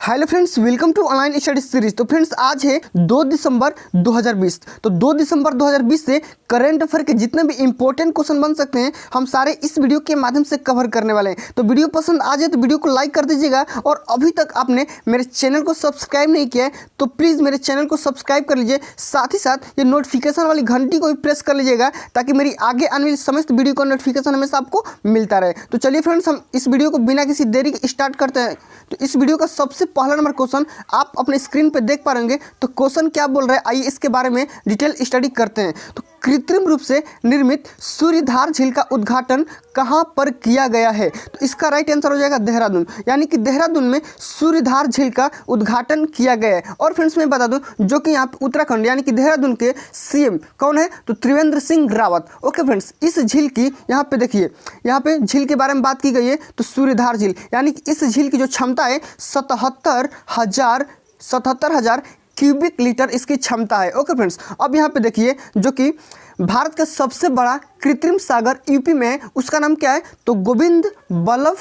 Hello friends, welcome to online study series. तो friends आज है 2 दिसंबर 2020। तो 2 दिसंबर 2020 से करंट अफेयर के जितने भी इंपॉर्टेंट क्वेश्चन बन सकते हैं हम सारे इस वीडियो के माध्यम से कवर करने वाले हैं। तो वीडियो पसंद आ जाए तो वीडियो को लाइक कर दीजिएगा, और अभी तक आपने मेरे चैनल को सब्सक्राइब नहीं किया है तो प्लीज़ मेरे चैनल को सब्सक्राइब कर लीजिए। साथ ही साथ ये नोटिफिकेशन वाली घंटी को भी प्रेस कर लीजिएगा ताकि मेरी आगे आने वाली समस्त वीडियो का नोटिफिकेशन हमेशा आपको मिलता रहे। तो चलिए फ्रेंड्स, हम इस वीडियो को बिना किसी देरी के स्टार्ट करते हैं। तो इस वीडियो का सबसे पहला नंबर क्वेश्चन आप अपने स्क्रीन पे देख पा रहे। तो क्वेश्चन क्या बोल रहा है, आइए इसके बारे में डिटेल स्टडी करते हैं। तो कृत्रिम रूप से निर्मित सूर्यधार झील का उद्घाटन कहां पर किया गया है? तो इसका राइट आंसर हो जाएगा देहरादून, यानी कि देहरादून में सूर्यधार झील का उद्घाटन किया गया है। और फ्रेंड्स मैं बता दूं, जो कि यहाँ पे उत्तराखंड यानी कि देहरादून के सीएम कौन है? तो त्रिवेंद्र सिंह रावत। ओके फ्रेंड्स, इस झील की यहाँ पे देखिए, यहाँ पे झील के बारे में बात की गई है। तो सूर्यधार झील यानी कि इस झील की जो क्षमता है 77,000 क्यूबिक लीटर इसकी क्षमता है। ओके फ्रेंड्स, अब यहाँ पे देखिए, जो कि भारत का सबसे बड़ा कृत्रिम सागर यूपी में है, उसका नाम क्या है? तो गोविंद बल्लभ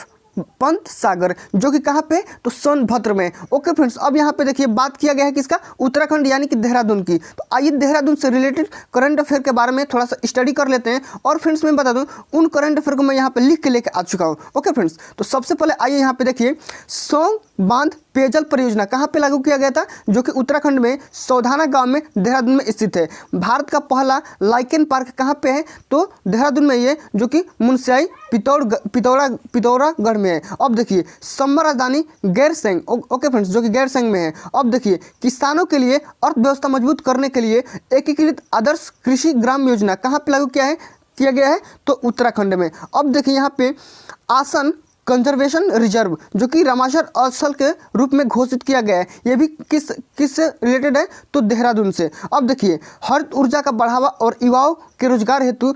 पंत सागर, जो कि कहाँ पे? तो सोनभद्र में। ओके फ्रेंड्स, अब यहाँ पे देखिए बात किया गया है किसका? उत्तराखंड यानी कि देहरादून की। तो आइए देहरादून से रिलेटेड करंट अफेयर के बारे में थोड़ा सा स्टडी कर लेते हैं। और फ्रेंड्स मैं बता दूं, उन करंट अफेयर को मैं यहाँ पे लिख के लेके आ चुका हूँ। ओके फ्रेंड्स, तो सबसे पहले आइए यहाँ पे देखिए, सोंग बांध पेयजल परियोजना कहाँ पे लागू किया गया था? जो कि उत्तराखंड में सौधाना गांव में देहरादून में स्थित है। भारत का पहला लाइकेन पार्क कहाँ पे है? तो देहरादून में ये, जो कि मुनस्याई पिथौरागढ़ में है। अब देखिए समर राजधानी गैरसैंण, ओके फ्रेंड्स, जो कि गैरसैंण में है। अब देखिए किसानों के लिए अर्थव्यवस्था मजबूत करने के लिए एकीकृत आदर्श कृषि ग्राम योजना कहाँ पे लागू किया गया है? तो उत्तराखंड में। अब देखिए यहाँ पे आसन कंजर्वेशन रिजर्व, जो कि रामाशर स्थल के रूप में घोषित किया गया है, ये भी किस से रिलेटेड है? तो देहरादून से। अब देखिए हरित ऊर्जा का बढ़ावा और युवाओं के रोजगार हेतु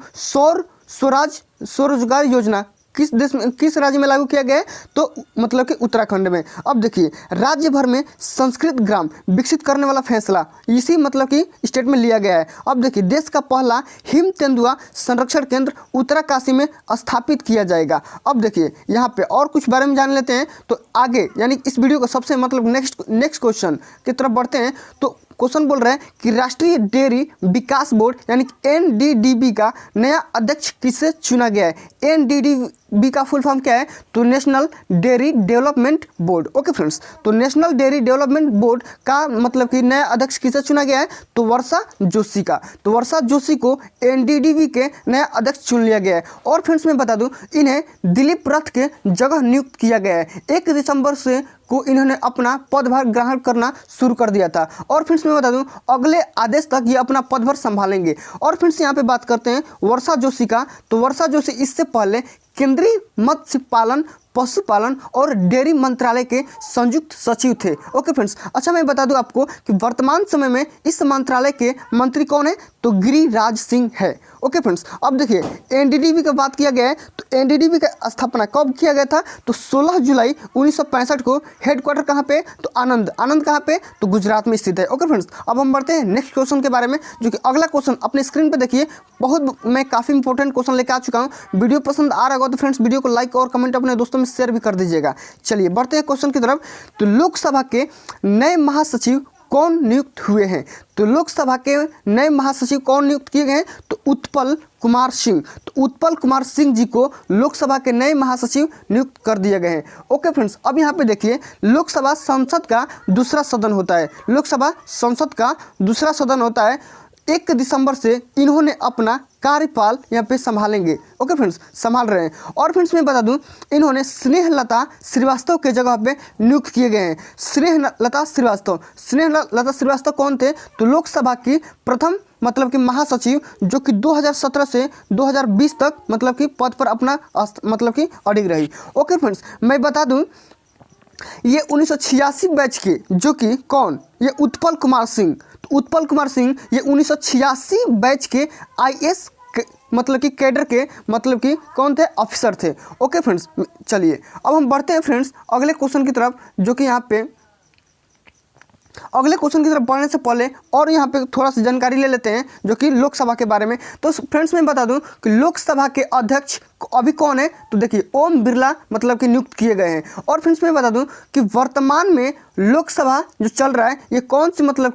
स्वरोजगार योजना किस देश में, किस राज्य में लागू किया गया है? तो मतलब कि उत्तराखंड में। अब देखिए राज्य भर में संस्कृत ग्राम विकसित करने वाला फैसला इसी मतलब कि स्टेट में लिया गया है। अब देखिए देश का पहला हिम तेंदुआ संरक्षण केंद्र उत्तरकाशी में स्थापित किया जाएगा। अब देखिए यहाँ पे और कुछ बारे में जान लेते हैं। तो आगे यानी इस वीडियो को सबसे मतलब नेक्स्ट क्वेश्चन की तरफ बढ़ते हैं। तो क्वेश्चन बोल रहे हैं कि राष्ट्रीय डेयरी विकास बोर्ड यानी कि एनडीडीबी का नया अध्यक्ष किसे चुना गया है? एनडीडीबी का फुल फॉर्म क्या है? तो national dairy development board. Okay friends, तो नेशनल डेयरी डेवलपमेंट बोर्ड का मतलब कि नया अध्यक्ष किसे चुना गया है? तो वर्षा जोशी का। तो वर्षा जोशी को एनडीडीबी के नया अध्यक्ष चुन लिया गया है। और फ्रेंड्स मैं बता दूं, इन्हें दिलीप रथ के जगह नियुक्त किया गया है। 1 दिसंबर से को इन्होंने अपना पदभार ग्रहण करना शुरू कर दिया था। और फ्रेंड्स मैं बता दूं, अगले आदेश तक ये अपना पदभार संभालेंगे। और फ्रेंड्स यहाँ पे बात करते हैं वर्षा जोशी का। तो वर्षा जोशी इससे पहले केंद्रीय मत्स्य पालन, पशुपालन और डेयरी मंत्रालय के संयुक्त सचिव थे। ओके फ्रेंड्स, अच्छा मैं बता दूं आपको कि वर्तमान समय में इस मंत्रालय के मंत्री कौन है? तो गिरिराज सिंह है। ओके फ्रेंड्स, अब देखिए एनडीडीबी का बात किया गया है। तो एनडीडीबी का स्थापना कब किया गया था? तो 16 जुलाई 1965 को। हेडक्वार्टर कहाँ पे? तो आनंद कहाँ पे? तो गुजरात में स्थित है। ओके फ्रेंड्स, अब हम बढ़ते हैं नेक्स्ट क्वेश्चन के बारे में, जो कि अगला क्वेश्चन अपने स्क्रीन पे देखिए। मैं काफ़ी इंपॉर्टेंट क्वेश्चन लेकर आ चुका हूँ। वीडियो पसंद आ रहा होगा तो फ्रेंड्स वीडियो को लाइक और कमेंट अपने दोस्तों में शेयर भी कर दीजिएगा। चलिए बढ़ते हैं क्वेश्चन की तरफ। तो लोकसभा के नए महासचिव कौन नियुक्त हुए हैं? तो लोकसभा के नए महासचिव कौन नियुक्त किए गए हैं? तो उत्पल कुमार सिंह। तो उत्पल कुमार सिंह जी को लोकसभा के नए महासचिव नियुक्त कर दिए गए हैं। ओके फ्रेंड्स, अब यहाँ पे देखिए लोकसभा संसद का दूसरा सदन होता है। लोकसभा संसद का दूसरा सदन होता है। 1 दिसंबर से इन्होंने अपना कार्यकाल यहाँ पे संभालेंगे। ओके फ्रेंड्स, संभाल रहे हैं। और फ्रेंड्स मैं बता दूं, इन्होंने स्नेहलता श्रीवास्तव के जगह पे नियुक्त किए गए हैं। स्नेहलता श्रीवास्तव कौन थे? तो लोकसभा की प्रथम मतलब कि महासचिव, जो कि 2017 से 2020 तक मतलब कि पद पर अपना मतलब कि अडिग रही। ओके फ्रेंड्स, मैं बता दूं ये 1986 बैच के, जो कि कौन? ये उत्पल कुमार सिंह। तो उत्पल कुमार सिंह ये 1986 बैच के आईएएस मतलब कि कैडर के मतलब कि कौन थे? ऑफिसर थे। ओके फ्रेंड्स, चलिए अब हम बढ़ते हैं फ्रेंड्स अगले क्वेश्चन की तरफ, जो कि यहाँ पे अगले क्वेश्चन की तरफ बढ़ने से पहले और यहाँ पे थोड़ा सा जानकारी ले लेते हैं जो कि लोकसभा के बारे में। तो फ्रेंड्स मैं बता दूं कि लोकसभा के अध्यक्ष अभी कौन है, तो देखिए ओम बिरला मतलब कि नियुक्त किए गए हैं। और फ्रेंड्स मैं बता दूं कि वर्तमान में लोकसभा जो चल रहा है ये कौन सी मतलब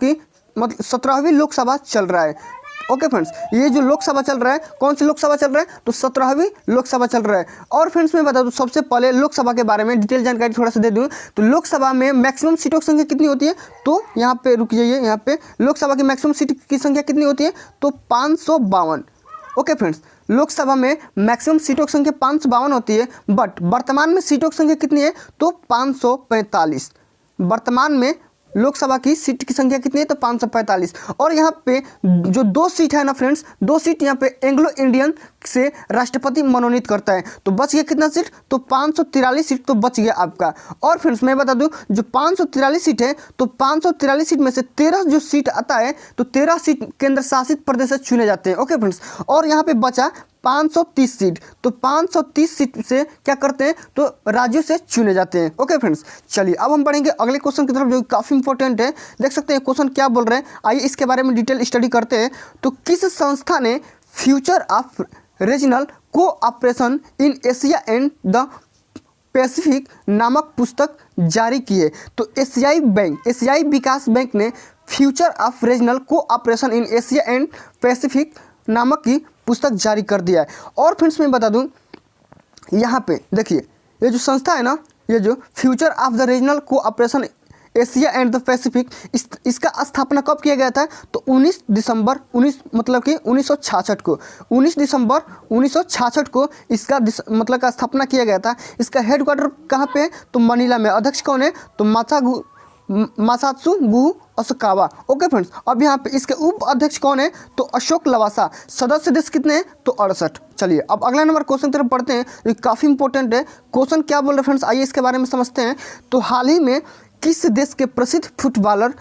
17वीं लोकसभा चल रहा है। ओके फ्रेंड्स, ये जो लोकसभा चल रहा है कौन सी लोकसभा चल रहा है, तो 17वीं लोकसभा चल रहा है। और फ्रेंड्स मैं बता दूं सबसे पहले लोकसभा के बारे में डिटेल जानकारी थोड़ा सा दे दूं तो लोकसभा में मैक्सिमम सीटों की संख्या कितनी होती है, तो यहाँ पे रुक जाइए, यहाँ पे लोकसभा की मैक्सिमम सीट की संख्या कितनी होती है, तो 552। ओके फ्रेंड्स, लोकसभा में मैक्सिमम सीटों की संख्या 552 होती है, बट वर्तमान में सीटों की संख्या कितनी है, तो 545। वर्तमान में लोकसभा की सीट की संख्या कितनी है, तो 545। और यहाँ पे जो 2 सीट है ना फ्रेंड्स, 2 सीट यहाँ पे एंग्लो इंडियन से राष्ट्रपति मनोनीत करता है, तो बच गया कितना सीट, तो 543 सीट तो बच गया आपका। और फ्रेंड्स मैं बता दूं जो 543 सीट है, तो 543 सीट में से 13 जो सीट आता है, तो 13 सीट केंद्र शासित प्रदेश से चुने जाते हैं। ओके फ्रेंड्स, और यहाँ पे बचा 530 सीट, तो 530 सीट से क्या करते हैं, तो राज्यों से चुने जाते हैं। ओके फ्रेंड्स, चलिए अब हम बढ़ेंगे अगले क्वेश्चन की तरफ जो काफ़ी इंपॉर्टेंट है। देख सकते हैं क्वेश्चन क्या बोल रहे हैं, आइए इसके बारे में डिटेल स्टडी करते हैं। तो किस संस्था ने future of regional cooperation in Asia and the Pacific नामक पुस्तक जारी की है, तो एशियाई विकास बैंक ने future of regional cooperation in Asia and Pacific नामक की पुस्तक जारी कर दिया है। और फ्रेंड्स मैं बता दूं यहाँ पे देखिए ये जो संस्था है ना, ये जो future of the regional cooperation Asia and the Pacific, इसका स्थापना कब किया गया था, तो 19 दिसंबर 1966 को 19 दिसंबर 1966 को इसका मतलब का स्थापना किया गया था। इसका हेडक्वार्टर कहाँ पे है, तो मनीला में। अध्यक्ष कौन है, तो मासात्सु अशोकावा। ओके फ्रेंड्स, अब यहाँ पे इसके उप अध्यक्ष कौन है, तो अशोक लवासा। सदस्य देश कितने हैं, तो 68। चलिए अब अगला नंबर क्वेश्चन की तरफ पढ़ते हैं, ये काफ़ी इंपॉर्टेंट है। क्वेश्चन क्या बोल रहे हैं फ्रेंड्स, आइए इसके बारे में समझते हैं। तो हाल ही में किस देश के प्रसिद्ध फुटबॉलर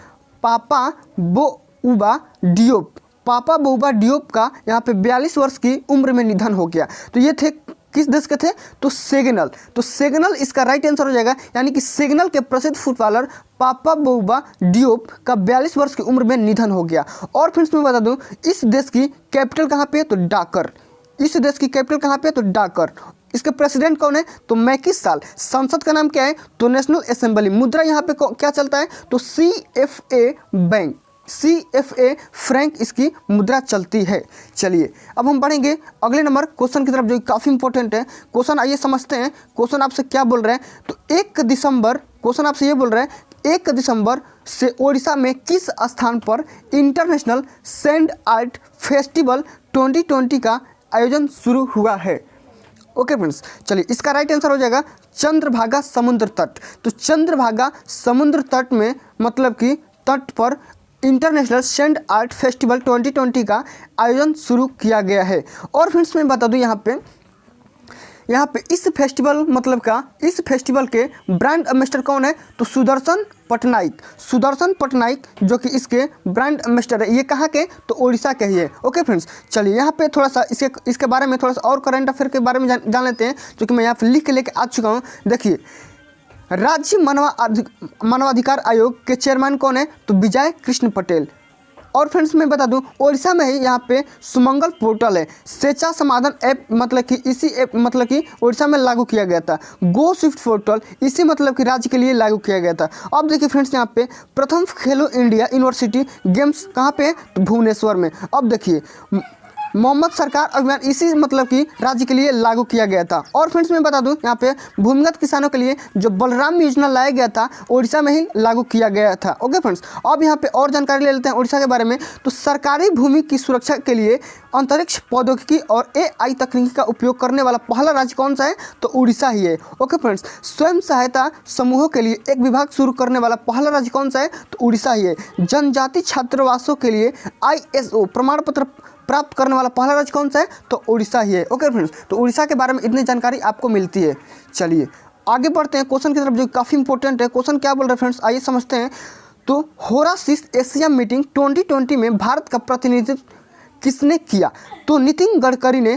पापा बोउबा डियोप का यहाँ पे 42 वर्ष की उम्र में निधन हो गया। तो ये थे किस देश के थे, तो सेनेगल। तो सेनेगल इसका राइट आंसर हो जाएगा, यानी कि सेनेगल के प्रसिद्ध फुटबॉलर पापा बोउबा डियोप का 42 वर्ष की उम्र में निधन हो गया। और फ्रेंड्स मैं बता दूं इस देश की कैपिटल कहाँ पे है, तो डाकर। इस देश की कैपिटल कहाँ पे है, तो डाकर। इसके प्रेसिडेंट कौन है, तो मैकी साल। संसद का नाम क्या है, तो नेशनल असेंबली। मुद्रा यहाँ पे क्या चलता है, तो CFA बैंक, CFA फ्रैंक इसकी मुद्रा चलती है। चलिए अब हम बढ़ेंगे अगले नंबर क्वेश्चन की तरफ जो काफ़ी इंपॉर्टेंट है। क्वेश्चन आइए समझते हैं। क्वेश्चन आपसे क्या बोल रहे हैं, तो 1 दिसंबर, क्वेश्चन आपसे ये बोल रहे हैं 1 दिसंबर से ओडिशा में किस स्थान पर इंटरनेशनल सैंड आर्ट फेस्टिवल 2020 का आयोजन शुरू हुआ है। ओके फ्रेंड्स, चलिए इसका राइट आंसर हो जाएगा चंद्रभागा समुद्र तट। तो चंद्रभागा समुद्र तट में मतलब कि तट पर इंटरनेशनल सैंड आर्ट फेस्टिवल 2020 का आयोजन शुरू किया गया है। और फ्रेंड्स मैं बता दूं यहाँ पे इस फेस्टिवल के ब्रांड एम्बेसडर कौन है, तो सुदर्शन पटनायक जो कि इसके ब्रांड एम्बेसडर है। ये कहाँ के, तो ओडिशा के ही है। ओके फ्रेंड्स, चलिए यहाँ पे थोड़ा सा इसके बारे में थोड़ा सा और करंट अफेयर के बारे में जान लेते हैं, जो कि मैं यहाँ पे लिख के लेके आ चुका हूँ। देखिए राज्य मानवाधिकार आयोग के चेयरमैन कौन है, तो विजय कृष्ण पटेल। और फ्रेंड्स मैं बता दूं ओडिशा में ही यहाँ पे सुमंगल पोर्टल है, स्वेच्छा समाधान ऐप मतलब कि इसी ऐप मतलब कि ओडिशा में लागू किया गया था। गो स्विफ्ट पोर्टल इसी मतलब कि राज्य के लिए लागू किया गया था। अब देखिए फ्रेंड्स यहाँ पे प्रथम खेलो इंडिया यूनिवर्सिटी गेम्स कहाँ पे है, तो भुवनेश्वर में। अब देखिए मोहम्मद सरकार अभियान इसी मतलब कि राज्य के लिए लागू किया गया था। और फ्रेंड्स मैं बता दूं यहाँ पे भूमिगत किसानों के लिए जो बलराम योजना लाया गया था ओडिशा में ही लागू किया गया था। ओके फ्रेंड्स, अब यहाँ पे और जानकारी ले लेते हैं ओडिशा के बारे में। तो सरकारी भूमि की सुरक्षा के लिए अंतरिक्ष प्रौद्योगिकी और AI तकनीकी का उपयोग करने वाला पहला राज्य कौन सा है, तो उड़ीसा ही है। ओके फ्रेंड्स, स्वयं सहायता समूहों के लिए एक विभाग शुरू करने वाला पहला राज्य कौन सा है, तो उड़ीसा ही है। जनजाति छात्रावासों के लिए ISO प्रमाण पत्र प्राप्त करने वाला पहला राज्य कौन सा है, तो उड़ीसा ही है। ओके फ्रेंड्स, तो उड़ीसा के बारे में इतनी जानकारी आपको मिलती है। चलिए आगे बढ़ते हैं क्वेश्चन की तरफ जो काफ़ी इंपॉर्टेंट है। क्वेश्चन क्या बोल रहे हैं फ्रेंड्स, आइए समझते हैं। तो होरासिस एशिया मीटिंग 2020 में भारत का प्रतिनिधित्व किसने किया, तो नितिन गडकरी ने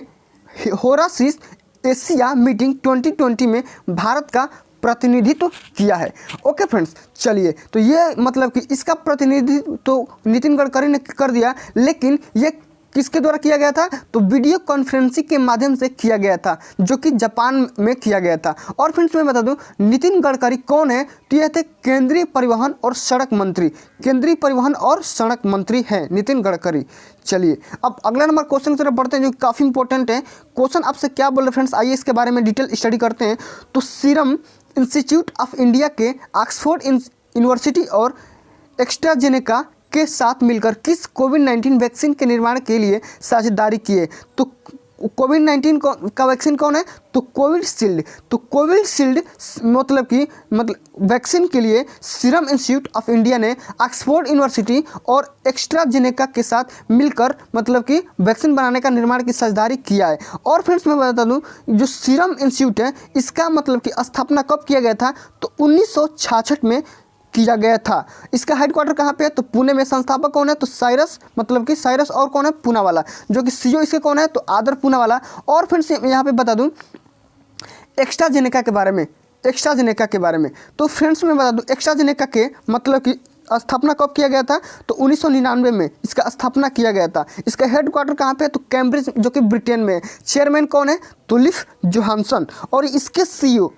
होरासिस एशिया मीटिंग 2020 में भारत का प्रतिनिधित्व किया है। ओके फ्रेंड्स, चलिए तो ये मतलब कि इसका प्रतिनिधित्व तो नितिन गडकरी ने कर दिया, लेकिन ये किसके द्वारा किया गया था? तो वीडियो कॉन्फ्रेंसिंग के माध्यम से किया गया था, जो कि जापान में किया गया था। और फ्रेंड्स मैं बता दूं नितिन गडकरी कौन है, तो यह थे केंद्रीय परिवहन और सड़क मंत्री। केंद्रीय परिवहन और सड़क मंत्री हैं नितिन गडकरी। चलिए अब अगला नंबर क्वेश्चन की तरफ बढ़ते हैं, जो काफ़ी इंपॉर्टेंट है। क्वेश्चन आपसे क्या बोल रहे फ्रेंड्स, आइए इसके बारे में डिटेल स्टडी करते हैं। तो सीरम इंस्टीट्यूट ऑफ इंडिया के ऑक्सफोर्ड यूनिवर्सिटी और एस्ट्राजेनेका के साथ मिलकर किस कोविड-19 वैक्सीन के निर्माण के लिए साझेदारी किए? तो कोविड-19 का वैक्सीन कौन है? तो कोविशील्ड। तो कोविशील्ड मतलब वैक्सीन के लिए सीरम इंस्टीट्यूट ऑफ इंडिया ने ऑक्सफोर्ड यूनिवर्सिटी और एस्ट्राजेनेका के साथ मिलकर मतलब कि वैक्सीन बनाने का निर्माण की साझेदारी किया है। और फ्रेंड्स मैं बता दूं जो सीरम इंस्टीट्यूट है इसका मतलब कि स्थापना कब किया गया था? तो 1966 में किया गया था। इसका हेडक्वार्टर कहाँ पे है? तो पुणे में। संस्थापक कौन है? तो साइरस मतलब कि साइरस और कौन है? पूनावाला। जो कि सीईओ इसके कौन है? तो आदर पूनावाला। और फ्रेंड्स यहाँ पे बता दूं एस्ट्राजेनेका के बारे में, एस्ट्राजेनेका के बारे में। तो फ्रेंड्स मैं बता दूं एस्ट्राजेनेका के मतलब कि स्थापना कब किया गया था? तो 1999 में इसका स्थापना किया गया था। इसका हेडक्वार्टर कहाँ पे है? तो कैम्ब्रिज जो कि ब्रिटेन में है। चेयरमैन कौन है? तो लिफ जोहानसन। और इसके सीईओ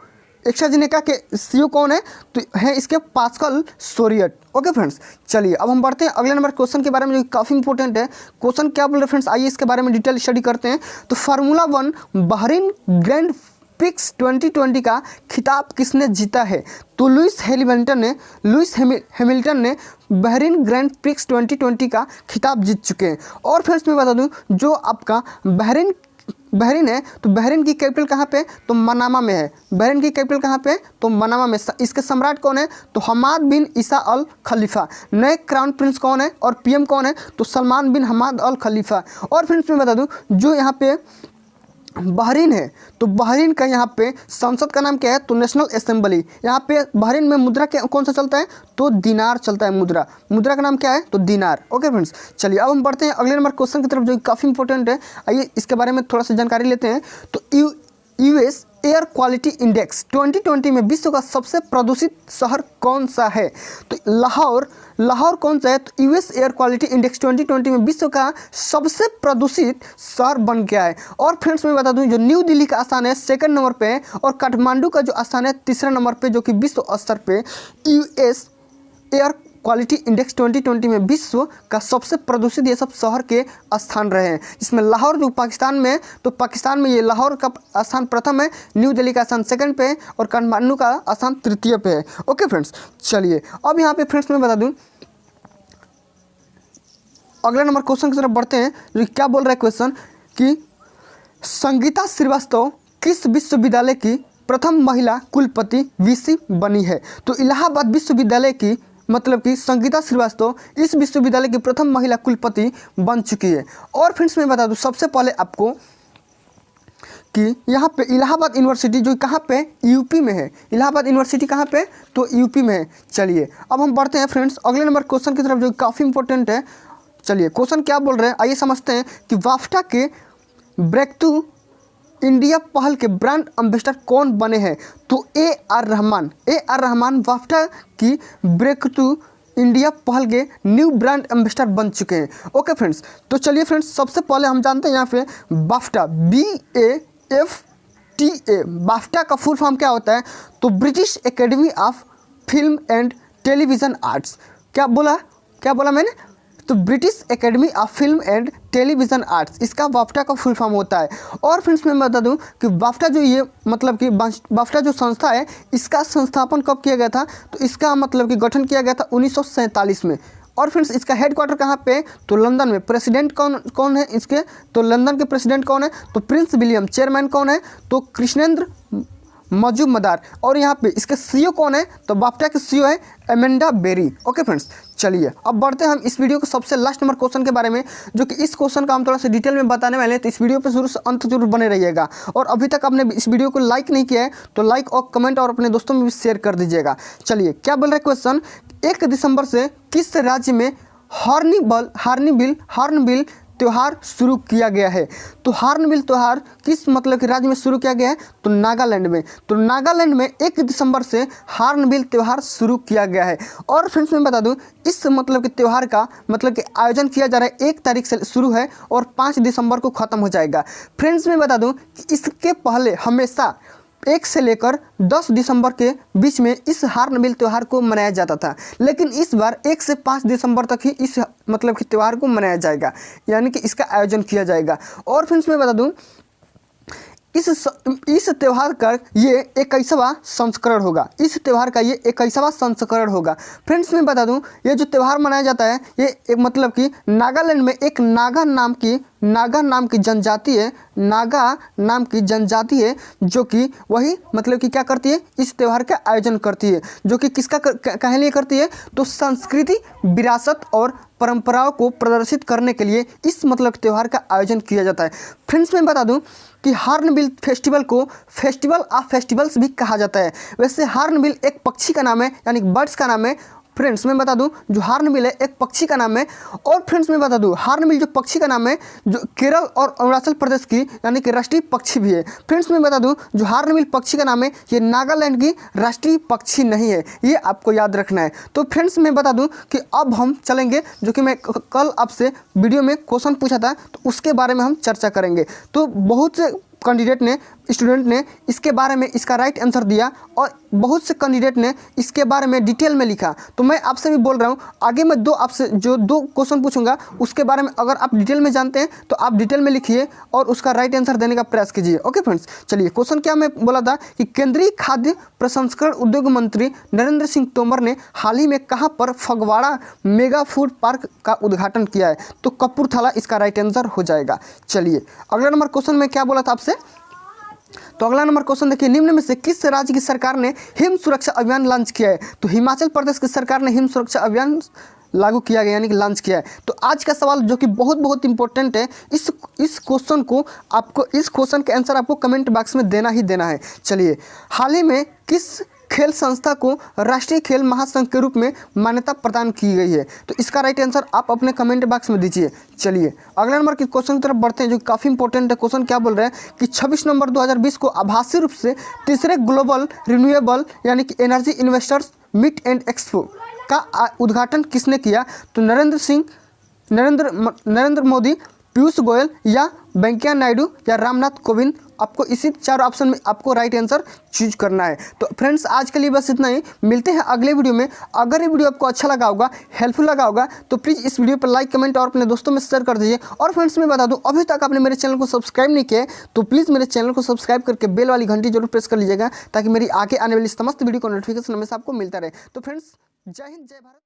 एस्ट्राजेनेका के सीईओ कौन है? तो है इसके पास्कल सोरियट। ओके फ्रेंड्स, चलिए अब हम बढ़ते हैं अगले नंबर क्वेश्चन के बारे में, जो काफ़ी इंपॉर्टेंट है। क्वेश्चन क्या बोल रहे हैं फ्रेंड्स, आइए इसके बारे में डिटेल स्टडी करते हैं। तो फार्मूला 1 बहरीन ग्रैंड प्रिक्स 2020 का खिताब किसने जीता है? तो लुइस हैमिल्टन ने बहरीन ग्रैंड प्रिक्स 2020 का खिताब जीत चुके हैं। और फ्रेंड्स मैं बता दूं जो आपका बहरीन है तो बहरीन की कैपिटल कहाँ पे? तो मनामा में है। बहरीन की कैपिटल कहाँ पे? तो मनामा में। इसके सम्राट कौन है? तो हमाद बिन ईसा अल खलीफा। नए क्राउन प्रिंस कौन है और पीएम कौन है? तो सलमान बिन हमाद अल खलीफा। और फ्रेंड्स मैं बता दूं जो यहाँ पे बहरीन है तो बहरीन का यहाँ पे संसद का नाम क्या है? तो नेशनल असेंबली। यहाँ पे बहरीन में मुद्रा क्या कौन सा चलता है? तो दिनार चलता है। मुद्रा का नाम क्या है? तो दिनार। ओके फ्रेंड्स, चलिए अब हम बढ़ते हैं अगले नंबर क्वेश्चन की तरफ, जो काफ़ी इंपॉर्टेंट है। आइए इसके बारे में थोड़ा सा जानकारी लेते हैं। तो यूएस एयर क्वालिटी इंडेक्स 2020 में विश्व का सबसे प्रदूषित शहर कौन सा है? तो लाहौर कौन सा है? तो यूएस एयर क्वालिटी इंडेक्स 2020 में विश्व का सबसे प्रदूषित शहर बन गया है। और फ्रेंड्स मैं बता दूं जो न्यू दिल्ली का स्थान है 2nd नंबर पे और काठमांडू का जो स्थान है 3रा नंबर पे, जो कि विश्व स्तर पे यूएस एयर क्वालिटी इंडेक्स 2020 में विश्व का सबसे प्रदूषित ये सब शहर के स्थान रहे हैं, जिसमें लाहौर जो पाकिस्तान में है तो पाकिस्तान में ये लाहौर का स्थान प्रथम है, न्यू दिल्ली का स्थान 2nd पे है और काठमांडू का स्थान 3य पे है। ओके फ्रेंड्स, चलिए अब यहाँ पे फ्रेंड्स मैं बता दूँ अगला नंबर क्वेश्चन की तरफ बढ़ते हैं, जो क्या बोल रहा है क्वेश्चन कि संगीता श्रीवास्तव किस विश्वविद्यालय की प्रथम महिला कुलपति वीसी बनी है? तो इलाहाबाद विश्वविद्यालय की मतलब कि संगीता श्रीवास्तव इस विश्वविद्यालय की प्रथम महिला कुलपति बन चुकी है। और फ्रेंड्स मैं बता दूं सबसे पहले आपको कि यहाँ पे इलाहाबाद यूनिवर्सिटी जो कहाँ पे? यूपी में है। इलाहाबाद यूनिवर्सिटी कहाँ पे? तो यूपी में है। चलिए अब हम बढ़ते हैं फ्रेंड्स अगले नंबर क्वेश्चन की तरफ, जो काफ़ी इंपॉर्टेंट है। चलिए क्वेश्चन क्या बोल रहे हैं आइए समझते हैं कि वाफ्टा के ब्रेक थ्रू इंडिया पहल के ब्रांड एम्बेसडर कौन बने हैं? तो ए आर रहमान वाफ्टा की ब्रेक थ्रू इंडिया पहल के न्यू ब्रांड एम्बेसडर बन चुके हैं। ओके फ्रेंड्स, तो चलिए फ्रेंड्स सबसे पहले हम जानते हैं यहाँ पे बाफ्टा BAFTA बाफ्टा का फुल फॉर्म क्या होता है? तो British academy of film and television arts. क्या बोला मैंने? तो British academy of film and television arts इसका बाफ्टा का फुल फॉर्म होता है। और फ्रेंड्स मैं बता दूं कि बाफ्टा जो ये मतलब कि बाफ्टा जो संस्था है इसका संस्थापन कब किया गया था? तो इसका मतलब कि गठन किया गया था 1947 में। और फ्रेंड्स इसका हेडक्वार्टर कहाँ पे? तो लंदन में। प्रेसिडेंट कौन है इसके? तो लंदन के प्रेसिडेंट कौन है? तो प्रिंस विलियम। चेयरमैन कौन है? तो कृष्णेंद्र मजूमदार। और यहाँ पे इसके सीईओ कौन है? तो बाफ्टा के सीईओ है एमेंडा बेरी। ओके फ्रेंड्स, चलिए अब बढ़ते हैं हम इस वीडियो के सबसे लास्ट नंबर क्वेश्चन के बारे में, जो कि इस क्वेश्चन का हम थोड़ा सा डिटेल में बताने वाले हैं। तो इस वीडियो पे शुरू से अंत जरूर बने रहिएगा। और अभी तक आपने इस वीडियो को लाइक नहीं किया है तो लाइक और कमेंट और अपने दोस्तों में भी शेयर कर दीजिएगा। चलिए क्या बोल रहा है क्वेश्चन, 1 दिसंबर से किस राज्य में हॉर्नबिल त्यौहार शुरू किया गया है। तो हॉर्नबिल त्यौहार किस मतलब कि राज्य में शुरू किया गया है? तो नागालैंड में। तो नागालैंड में 1 दिसंबर से हॉर्नबिल त्यौहार शुरू किया गया है। और फ्रेंड्स मैं बता दूं, इस मतलब कि त्यौहार का मतलब कि आयोजन किया जा रहा है 1 तारीख से शुरू है और 5 दिसंबर को ख़त्म हो जाएगा। फ्रेंड्स मैं बता दूं कि इसके पहले हमेशा 1 से लेकर 10 दिसंबर के बीच में इस हॉर्नबिल त्यौहार को मनाया जाता था, लेकिन इस बार 1 से 5 दिसंबर तक ही इस मतलब कि त्यौहार को मनाया जाएगा, यानी कि इसका आयोजन किया जाएगा। और फ्रेंड्स मैं बता दूं इस त्यौहार का ये 21वां संस्करण होगा। इस त्यौहार का ये 21वां संस्करण होगा। फ्रेंड्स मैं बता दूं ये जो त्यौहार मनाया जाता है ये एक मतलब कि नागालैंड में एक नागा नाम की जनजाति है, नागा नाम की जनजाति है जो कि वही मतलब कि क्या करती है, इस त्यौहार का आयोजन करती है, जो कि किसका कहने लिए करती है? तो संस्कृति, विरासत और परंपराओं को प्रदर्शित करने के लिए इस मतलब त्यौहार का आयोजन किया जाता है। फ्रेंड्स मैं बता दूं कि हॉर्नबिल फेस्टिवल को फेस्टिवल ऑफ फेस्टिवल्स भी कहा जाता है। वैसे हॉर्नबिल एक पक्षी का नाम है, यानी बर्ड्स का नाम है। फ्रेंड्स मैं बता दूं जो हॉर्नबिल है एक पक्षी का नाम है। और फ्रेंड्स मैं बता दूं हॉर्नबिल जो पक्षी का नाम है जो केरल और अरुणाचल प्रदेश की यानी कि राष्ट्रीय पक्षी भी है। फ्रेंड्स मैं बता दूं जो हॉर्नबिल पक्षी का नाम है ये नागालैंड की राष्ट्रीय पक्षी नहीं है, ये आपको याद रखना है। तो फ्रेंड्स मैं बता दूं कि अब हम चलेंगे, जो कि मैं कल आपसे वीडियो में क्वेश्चन पूछा था तो उसके बारे में हम चर्चा करेंगे। तो बहुत से स्टूडेंट ने इसके बारे में इसका राइट आंसर दिया और बहुत से कैंडिडेट ने इसके बारे में डिटेल में लिखा। तो मैं आपसे भी बोल रहा हूँ आगे मैं आपसे जो 2 क्वेश्चन पूछूंगा उसके बारे में अगर आप डिटेल में जानते हैं तो आप डिटेल में लिखिए और उसका राइट आंसर देने का प्रयास कीजिए। ओके फ्रेंड्स, चलिए क्वेश्चन क्या मैं बोला था कि केंद्रीय खाद्य प्रसंस्करण उद्योग मंत्री नरेंद्र सिंह तोमर ने हाल ही में कहाँ पर फगवाड़ा मेगा फूड पार्क का उद्घाटन किया है? तो कपूरथला इसका राइट आंसर हो जाएगा। चलिए अगला नंबर क्वेश्चन में क्या बोला था आपसे, तो अगला नंबर क्वेश्चन देखिए, निम्न में से किस राज्य की सरकार ने हिम सुरक्षा अभियान लॉन्च किया है? तो हिमाचल प्रदेश की सरकार ने हिम सुरक्षा अभियान लागू किया गया यानी कि लॉन्च किया है। तो आज का सवाल जो कि बहुत इंपॉर्टेंट है, इस क्वेश्चन को आपको इस क्वेश्चन का आंसर आपको कमेंट बॉक्स में देना ही देना है। चलिए हाल ही में किस खेल संस्था को राष्ट्रीय खेल महासंघ के रूप में मान्यता प्रदान की गई है? तो इसका राइट आंसर आप अपने कमेंट बॉक्स में दीजिए। चलिए अगला नंबर के क्वेश्चन की तरफ बढ़ते हैं जो काफ़ी इंपॉर्टेंट है। क्वेश्चन क्या बोल रहे हैं कि 26 नवंबर 2020 को आभासी रूप से तीसरे ग्लोबल रिन्यूएबल यानी कि energy investors meet and expo का उद्घाटन किसने किया? तो नरेंद्र मोदी, पीयूष गोयल या वेंकैया नायडू या रामनाथ कोविंद? आपको इसी 4 ऑप्शन में आपको राइट आंसर चूज करना है। तो फ्रेंड्स आज के लिए बस इतना ही, मिलते हैं अगले वीडियो में। अगर ये वीडियो आपको अच्छा लगा होगा, हेल्पफुल लगा होगा तो प्लीज़ इस वीडियो पर लाइक, कमेंट और अपने दोस्तों में शेयर कर दीजिए। और फ्रेंड्स मैं बता दूं अभी तक आपने मेरे चैनल को सब्सक्राइब नहीं किया है तो प्लीज़ मेरे चैनल को सब्सक्राइब करके बेल वाली घंटी जरूर प्रेस कर लीजिएगा ताकि मेरी आगे आने वाली समस्त वीडियो का नोटिफिकेशन हमेशा आपको मिलता रहे। तो फ्रेंड्स जय हिंद, जय भारत।